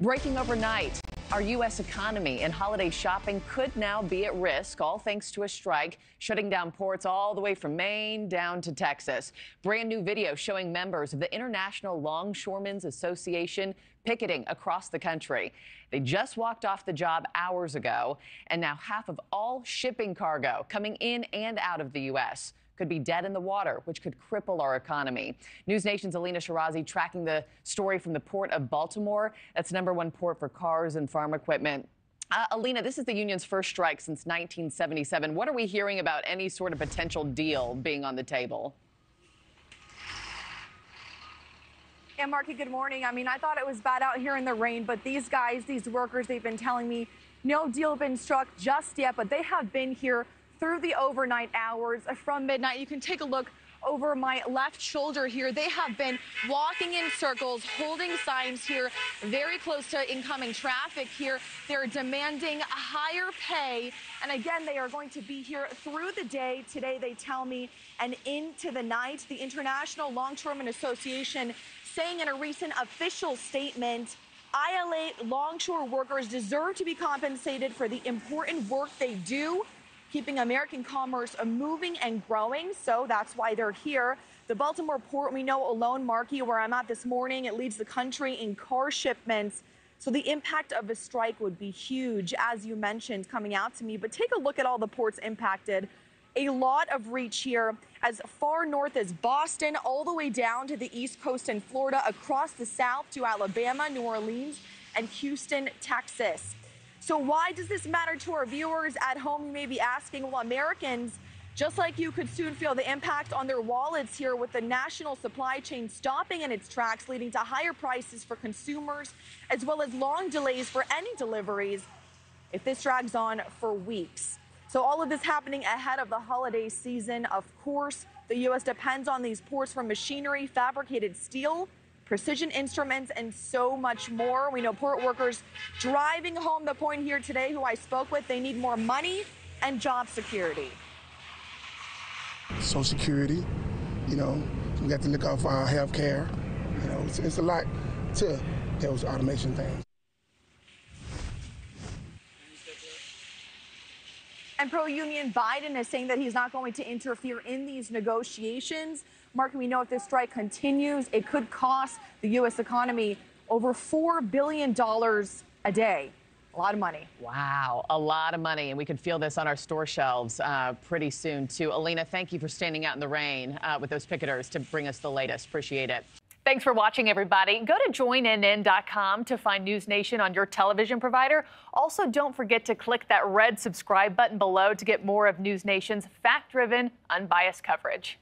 Breaking overnight, our U.S. economy and holiday shopping could now be at risk, all thanks to a strike shutting down ports all the way from Maine down to Texas. Brand new video showing members of the International Longshoremen Association picketing across the country. They just walked off the job hours ago, and now half of all shipping cargo coming in and out of the U.S. could be dead in the water, which could cripple our economy. NewsNation's Alina Shirazi tracking the story from the port of Baltimore. That's #1 port for cars and farm equipment. Alina, this is the union's first strike since 1977. What are we hearing about any sort of potential deal being on the table? Yeah, Markie, good morning. I mean, I thought it was bad out here in the rain, but these guys, these workers, they've been telling me no deal been struck just yet, but they have been here through the overnight hours from midnight. You can take a look over my left shoulder here. They have been walking in circles, holding signs here very close to incoming traffic here. They're demanding higher pay. And again, they are going to be here through the day today, they tell me, and into the night. The International Longshoremen Association saying in a recent official statement, ILA longshore workers deserve to be compensated for the important work they do, keeping American commerce moving and growing. So that's why they're here. The Baltimore port, we know alone, Markie, where I'm at this morning, it leads the country in car shipments. So the impact of a strike would be huge, as you mentioned, coming out to me. But take a look at all the ports impacted. A lot of reach here, as far north as Boston, all the way down to the East Coast and Florida, across the South to Alabama, New Orleans, and Houston, Texas. So why does this matter to our viewers at home? You may be asking. Well, Americans, just like you, could soon feel the impact on their wallets here, with the national supply chain stopping in its tracks, leading to higher prices for consumers, as well as long delays for any deliveries if this drags on for weeks. So all of this happening ahead of the holiday season. Of course, the U.S. depends on these ports for machinery, fabricated steel, precision instruments, and so much more. We know port workers driving home the point here today, who I spoke with, they need more money and job security. Social Security, you know, we got to look out for our health care. You know, it's a lot to those automation things. And pro-union Biden is saying that he's not going to interfere in these negotiations. Mark, we know if this strike continues, it could cost the U.S. economy over $4 billion a day. A lot of money. Wow, a lot of money. And we could feel this on our store shelves pretty soon, too. Alina, thank you for standing out in the rain with those picketers to bring us the latest. Appreciate it. Thanks for watching, everybody. Go to joinnn.com to find NewsNation on your television provider. Also, don't forget to click that red subscribe button below to get more of NewsNation's fact-driven, unbiased coverage.